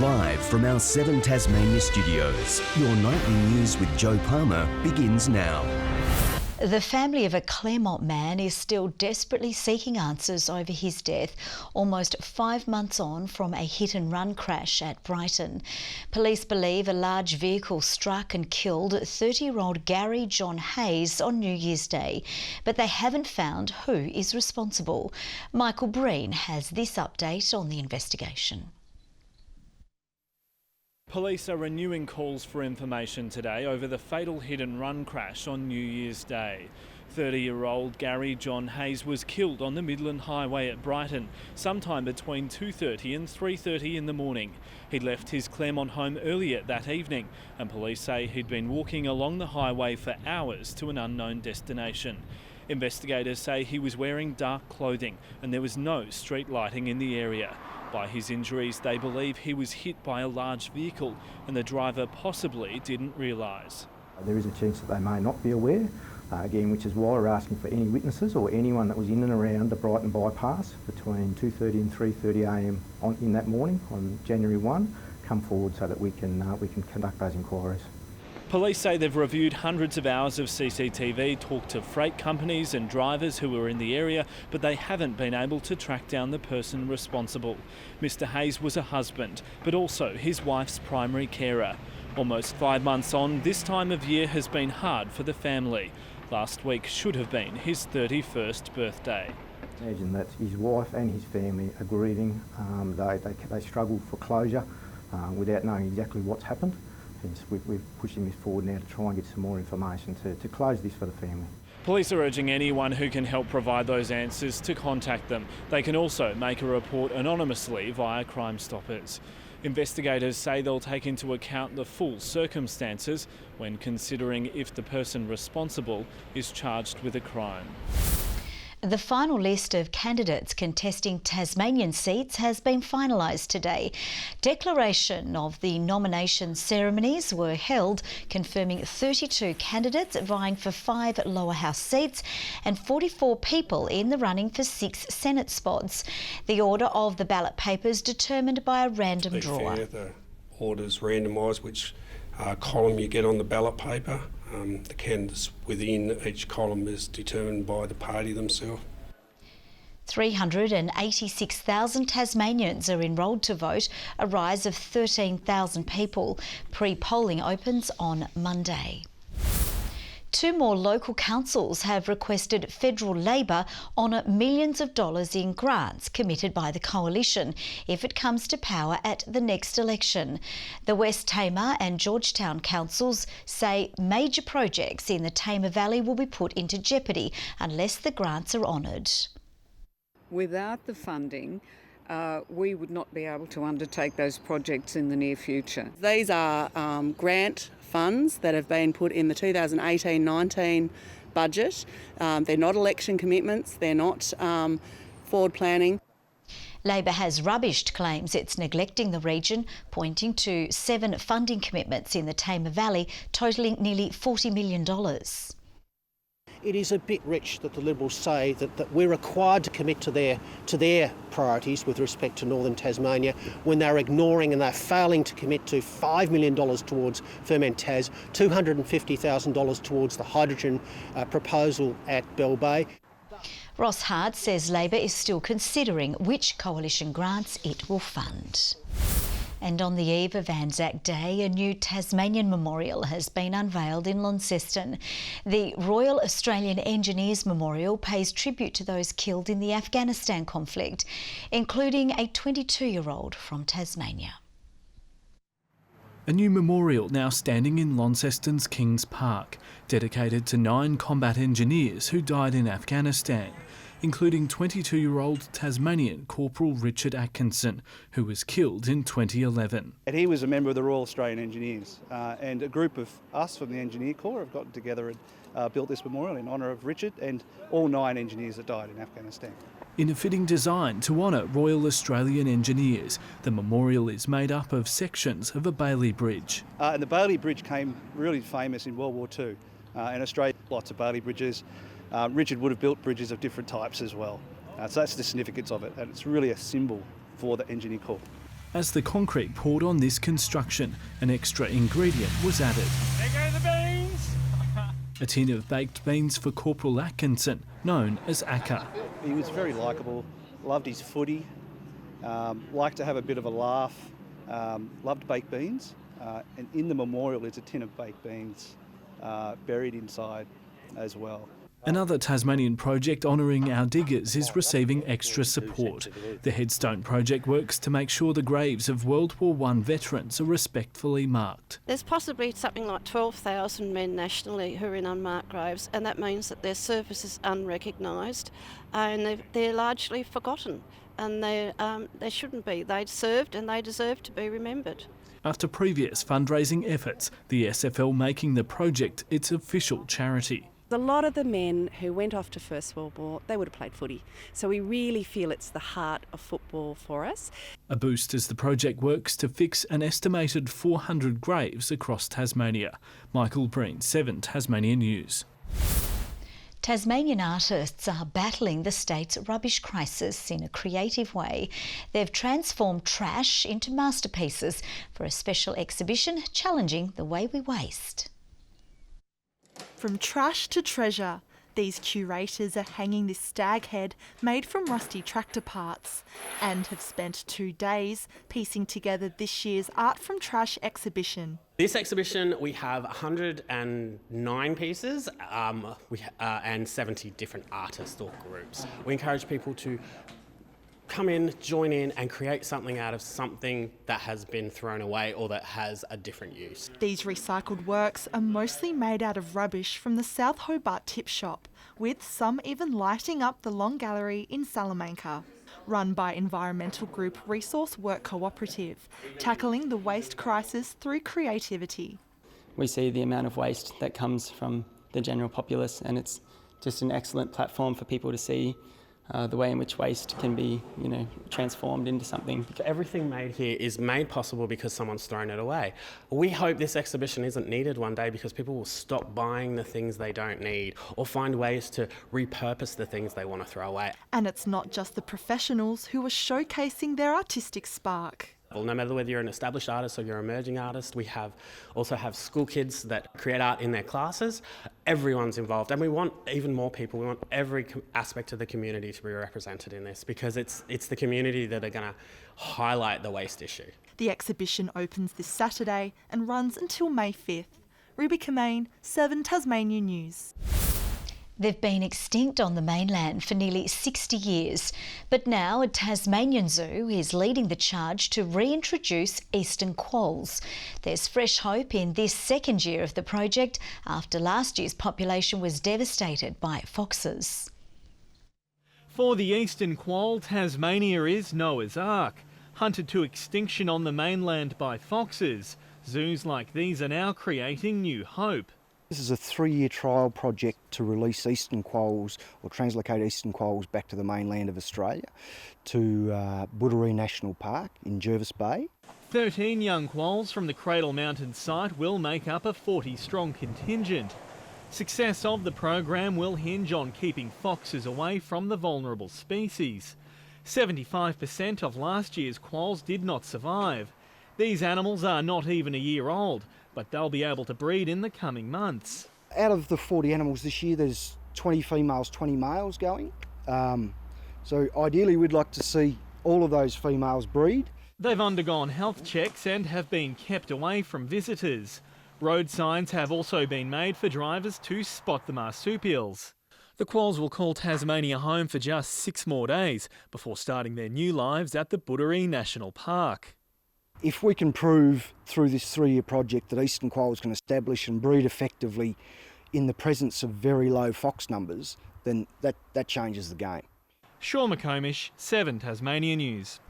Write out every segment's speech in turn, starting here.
Live from our 7 Tasmania studios, your nightly news with Joe Palmer begins now. The family of a Claremont man is still desperately seeking answers over his death, almost 5 months on from a hit-and-run crash at Brighton. Police believe a large vehicle struck and killed 30-year-old Gary John Hayes on New Year's Day, but they haven't found who is responsible. Michael Breen has this update on the investigation. Police are renewing calls for information today over the fatal hit-and-run crash on New Year's Day. 30-year-old Gary John Hayes was killed on the Midland Highway at Brighton sometime between 2:30 and 3:30 in the morning. He'd left his Claremont home earlier that evening, and police say he'd been walking along the highway for hours to an unknown destination. Investigators say he was wearing dark clothing and there was no street lighting in the area. By his injuries, they believe he was hit by a large vehicle and the driver possibly didn't realise. There is a chance that they may not be aware, again, which is why we're asking for any witnesses or anyone that was in and around the Brighton bypass between 2:30 and 3:30am in that morning on January 1, come forward so that we can conduct those inquiries. Police say they've reviewed hundreds of hours of CCTV, talked to freight companies and drivers who were in the area, but they haven't been able to track down the person responsible. Mr Hayes was a husband, but also his wife's primary carer. Almost 5 months on, this time of year has been hard for the family. Last week should have been his 31st birthday. Imagine that his wife and his family are grieving. They struggle for closure without knowing exactly what's happened. Hence, we're pushing this forward now to try and get some more information to close this for the family. Police are urging anyone who can help provide those answers to contact them. They can also make a report anonymously via Crime Stoppers. Investigators say they'll take into account the full circumstances when considering if the person responsible is charged with a crime. The final list of candidates contesting Tasmanian seats has been finalised today. Declaration of the nomination ceremonies were held, confirming 32 candidates vying for 5 lower house seats and 44 people in the running for 6 Senate spots. The order of the ballot papers determined by a random draw. The order's randomised, which column you get on the ballot paper. The candidates within each column is determined by the party themselves. 386,000 Tasmanians are enrolled to vote, a rise of 13,000 people. Pre-polling opens on Monday. 2 more local councils have requested federal Labor honour millions of dollars in grants committed by the coalition if it comes to power at the next election. The West Tamar and Georgetown councils say major projects in the Tamar Valley will be put into jeopardy unless the grants are honoured. Without the funding, we would not be able to undertake those projects in the near future. These are grant funds that have been put in the 2018-19 budget. They're not election commitments, they're not forward planning. Labor has rubbished claims it's neglecting the region, pointing to 7 funding commitments in the Tamar Valley totalling nearly $40 million. It is a bit rich that the Liberals say that we're required to commit to their priorities with respect to Northern Tasmania when they're ignoring and they're failing to commit to $5 million towards Ferment Tas, $250,000 towards the hydrogen proposal at Bell Bay. Ross Hart says Labor is still considering which coalition grants it will fund. And on the eve of Anzac Day, a new Tasmanian memorial has been unveiled in Launceston. The Royal Australian Engineers Memorial pays tribute to those killed in the Afghanistan conflict, including a 22-year-old from Tasmania. A new memorial now standing in Launceston's Kings Park, dedicated to 9 combat engineers who died in Afghanistan, including 22-year-old Tasmanian Corporal Richard Atkinson, who was killed in 2011. And he was a member of the Royal Australian Engineers, and a group of us from the Engineer Corps have gotten together and built this memorial in honour of Richard and all 9 engineers that died in Afghanistan. In a fitting design to honour Royal Australian Engineers, the memorial is made up of sections of a Bailey Bridge. And the Bailey Bridge came really famous in World War II. In Australia, lots of Bailey Bridges. Richard would have built bridges of different types as well. So that's the significance of it, and it's really a symbol for the Engineer Corps. As the concrete poured on this construction, an extra ingredient was added. There go the beans! A tin of baked beans for Corporal Atkinson, known as Akka. He was very likeable, loved his footy, liked to have a bit of a laugh, loved baked beans, and in the memorial is a tin of baked beans buried inside as well. Another Tasmanian project honouring our diggers is receiving extra support. The Headstone project works to make sure the graves of World War I veterans are respectfully marked. There's possibly something like 12,000 men nationally who are in unmarked graves, and that means that their service is unrecognised and they're largely forgotten, and they shouldn't be. They served and they deserve to be remembered. After previous fundraising efforts, the SFL making the project its official charity. A lot of the men who went off to First World War, they would have played footy. So we really feel it's the heart of football for us. A boost as the project works to fix an estimated 400 graves across Tasmania. Michael Breen, 7 Tasmania News. Tasmanian artists are battling the state's rubbish crisis in a creative way. They've transformed trash into masterpieces for a special exhibition challenging the way we waste. From trash to treasure, these curators are hanging this stag head made from rusty tractor parts and have spent 2 days piecing together this year's Art from Trash exhibition. This exhibition, we have 109 pieces and 70 different artists or groups. We encourage people to come in, join in and create something out of something that has been thrown away or that has a different use. These recycled works are mostly made out of rubbish from the South Hobart Tip Shop, with some even lighting up the Long Gallery in Salamanca. Run by environmental group Resource Work Cooperative, tackling the waste crisis through creativity. We see the amount of waste that comes from the general populace, and it's just an excellent platform for people to see the way in which waste can be, transformed into something. Everything made here is made possible because someone's thrown it away. We hope this exhibition isn't needed one day because people will stop buying the things they don't need or find ways to repurpose the things they want to throw away. And it's not just the professionals who are showcasing their artistic spark. Well, no matter whether you're an established artist or you're an emerging artist, we also have school kids that create art in their classes. Everyone's involved, and we want even more people. We want every aspect of the community to be represented in this because it's the community that are going to highlight the waste issue. The exhibition opens this Saturday and runs until May 5th. Ruby Kamain, 7 Tasmania News. They've been extinct on the mainland for nearly 60 years, but now a Tasmanian zoo is leading the charge to reintroduce eastern quolls. There's fresh hope in this second year of the project after last year's population was devastated by foxes. For the eastern quoll, Tasmania is Noah's Ark. Hunted to extinction on the mainland by foxes, zoos like these are now creating new hope. This is a 3-year trial project to release eastern quolls or translocate eastern quolls back to the mainland of Australia, to Weed-sniffing National Park in Jervis Bay. 13 young quolls from the Cradle Mountain site will make up a 40-strong contingent. Success of the program will hinge on keeping foxes away from the vulnerable species. 75% of last year's quolls did not survive. These animals are not even a year old, but they'll be able to breed in the coming months. Out of the 40 animals this year, there's 20 females, 20 males going. So ideally we'd like to see all of those females breed. They've undergone health checks and have been kept away from visitors. Road signs have also been made for drivers to spot the marsupials. The quolls will call Tasmania home for just 6 more days before starting their new lives at the Weed-sniffing National Park. If we can prove through this 3-year project that eastern quolls can establish and breed effectively in the presence of very low fox numbers, then that changes the game. Sean McComish, 7 Tasmania News.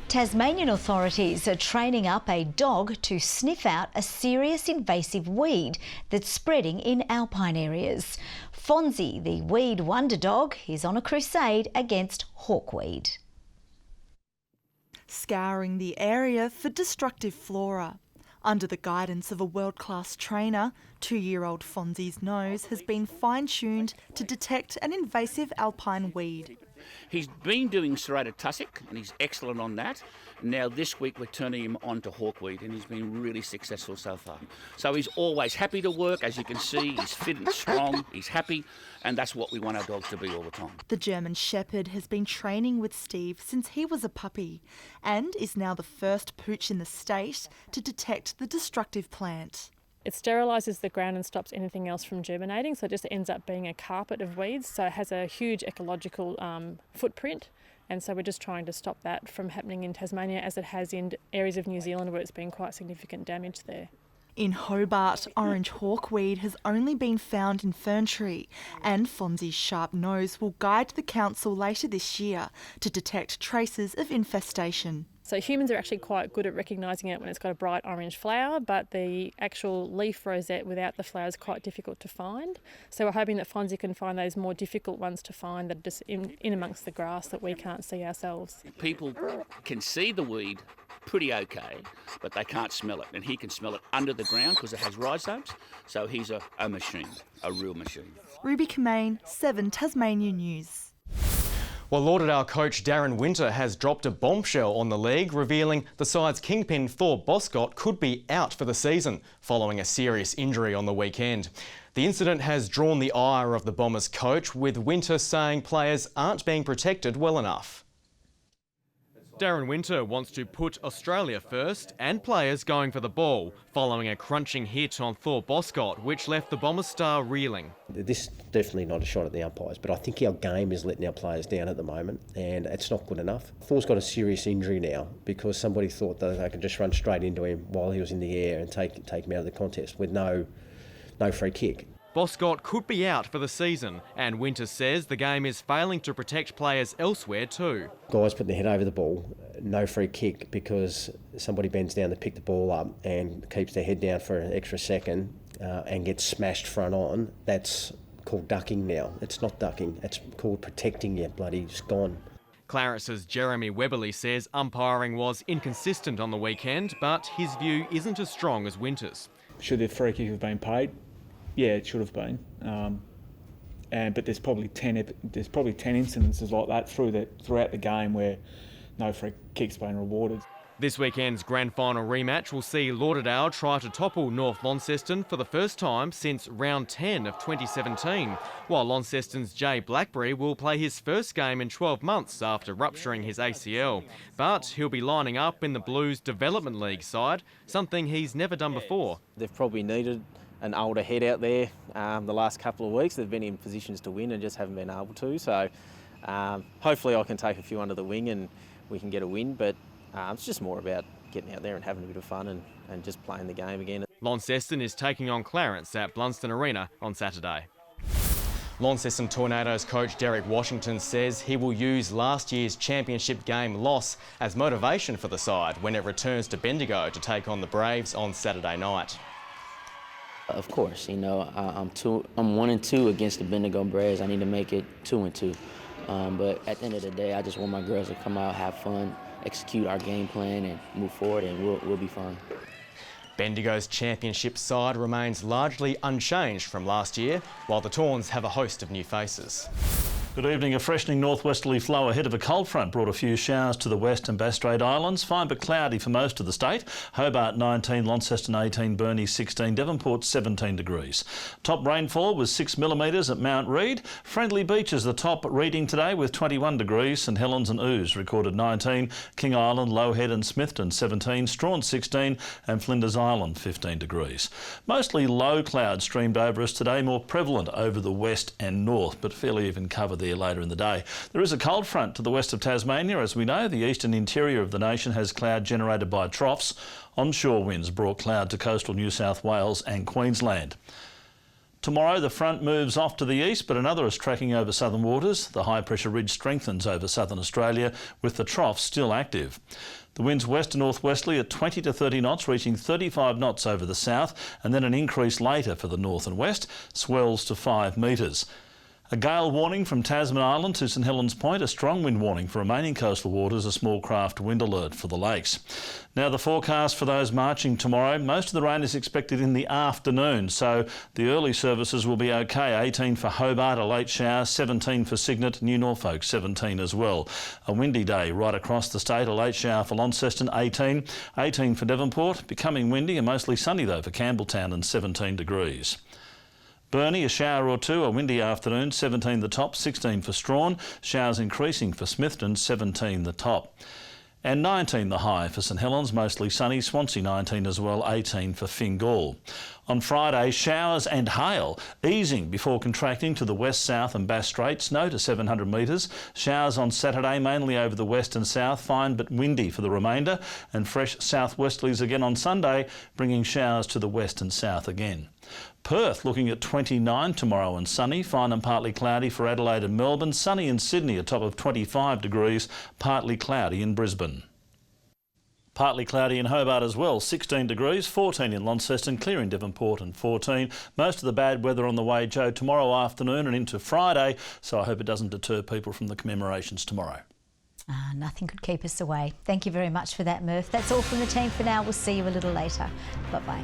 Tasmanian authorities are training up a dog to sniff out a serious invasive weed that's spreading in alpine areas. Fonzie, the weed wonder dog, is on a crusade against hawkweed. Scouring the area for destructive flora. Under the guidance of a world-class trainer, 2-year-old Fonzie's nose has been fine-tuned to detect an invasive alpine weed. he's been doing serrated tussock, and he's excellent on that. Now this week we're turning him on to hawkweed, and he's been really successful so far. So he's always happy to work, as you can see. He's fit and strong, he's happy, and that's what we want our dogs to be all the time. The German Shepherd has been training with Steve since he was a puppy and is now the first pooch in the state to detect the destructive plant. It sterilises the ground and stops anything else from germinating, so it just ends up being a carpet of weeds. So it has a huge ecological footprint, and so we're just trying to stop that from happening in Tasmania, as it has in areas of New Zealand where it's been quite significant damage there. In Hobart, orange hawkweed has only been found in Ferntree, and Fonzie's sharp nose will guide the council later this year to detect traces of infestation. So humans are actually quite good at recognising it when it's got a bright orange flower, but the actual leaf rosette without the flower is quite difficult to find. So we're hoping that Fonzie can find those more difficult ones to find that are just in amongst the grass that we can't see ourselves. People can see the weed pretty okay, but they can't smell it, and he can smell it under the ground because it has rhizomes. So he's a machine, a real machine. Ruby Kamane, 7 Tasmania News. Well, Lauderdale coach Darren Winter has dropped a bombshell on the league, revealing the side's kingpin Thor Boscott could be out for the season following a serious injury on the weekend. The incident has drawn the ire of the Bombers coach, with Winter saying players aren't being protected well enough. Darren Winter wants to put Australia first and players going for the ball, following a crunching hit on Thor Boscott, which left the Bombers star reeling. This is definitely not a shot at the umpires, but I think our game is letting our players down at the moment, and it's not good enough. Thor's got a serious injury now because somebody thought that they could just run straight into him while he was in the air and take him out of the contest with no free kick. Boscott could be out for the season, and Winter says the game is failing to protect players elsewhere too. Guys putting their head over the ball, no free kick because somebody bends down to pick the ball up and keeps their head down for an extra second and gets smashed front on. That's called ducking now. It's not ducking, it's called protecting you, bloody just gone. Clarence's Jeremy Webberley says umpiring was inconsistent on the weekend, but his view isn't as strong as Winter's. Should the free kick have been paid? Yeah, it should have been, but there's probably 10 incidences like that throughout the game where no free kick's been rewarded. This weekend's grand final rematch will see Lauderdale try to topple North Launceston for the first time since round 10 of 2017, while Launceston's Jay Blackberry will play his first game in 12 months after rupturing his ACL. But he'll be lining up in the Blues Development League side, something he's never done before. They've probably needed an older head out there the last couple of weeks. They've been in positions to win and just haven't been able to. So hopefully I can take a few under the wing and we can get a win. But it's just more about getting out there and having a bit of fun and just playing the game again. Launceston is taking on Clarence at Blunston Arena on Saturday. Launceston Tornadoes coach Derek Washington says he will use last year's championship game loss as motivation for the side when it returns to Bendigo to take on the Braves on Saturday night. Of course, you know, I'm 1-2 against the Bendigo Braves. I need to make it 2-2. But at the end of the day, I just want my girls to come out, have fun, execute our game plan, and move forward, and we'll be fine. Bendigo's championship side remains largely unchanged from last year, while the Tawns have a host of new faces. Good evening. A freshening northwesterly flow ahead of a cold front brought a few showers to the west and Bass Strait Islands. Fine but cloudy for most of the state. Hobart 19, Launceston 18, Burnie 16, Devonport 17 degrees. Top rainfall was 6 millimetres at Mount Reid. Friendly Beach is the top reading today with 21 degrees. St Helens and Ouse recorded 19. King Island, Lowhead and Smithton 17. Strawn 16 and Flinders Island 15 degrees. Mostly low clouds streamed over us today, more prevalent over the west and north, but fairly even cover there later in the day. There is a cold front to the west of Tasmania. As we know, the eastern interior of the nation has cloud generated by troughs. Onshore winds brought cloud to coastal New South Wales and Queensland. Tomorrow the front moves off to the east, but another is tracking over southern waters. The high pressure ridge strengthens over southern Australia, with the trough still active. The winds west to northwesterly at 20 to 30 knots, reaching 35 knots over the south, and then an increase later for the north and west, swells to 5 metres. A gale warning from Tasman Island to St Helens Point, a strong wind warning for remaining coastal waters, a small craft wind alert for the lakes. Now the forecast for those marching tomorrow, most of the rain is expected in the afternoon, so the early services will be okay. 18 for Hobart, a late shower, 17 for Cygnet, New Norfolk 17 as well. A windy day right across the state, a late shower for Launceston 18, 18 for Devonport, becoming windy and mostly sunny though for Campbelltown and 17 degrees. Burnie, a shower or two, a windy afternoon, 17 the top, 16 for Strawn, showers increasing for Smithton, 17 the top. And 19 the high for St Helens, mostly sunny, Swansea 19 as well, 18 for Fingal. On Friday, showers and hail, easing before contracting to the west, south and Bass Strait, snow to 700 metres. Showers on Saturday, mainly over the west and south, fine but windy for the remainder, and fresh southwesterlies again on Sunday, bringing showers to the west and south again. Perth looking at 29 tomorrow and sunny, fine and partly cloudy for Adelaide and Melbourne, sunny in Sydney, a top of 25 degrees, partly cloudy in Brisbane. Partly cloudy in Hobart as well, 16 degrees, 14 in Launceston, clear in Devonport and 14. Most of the bad weather on the way, Joe, tomorrow afternoon and into Friday, so I hope it doesn't deter people from the commemorations tomorrow. Nothing could keep us away. Thank you very much for that, Murph. That's all from the team for now. We'll see you a little later. Bye-bye.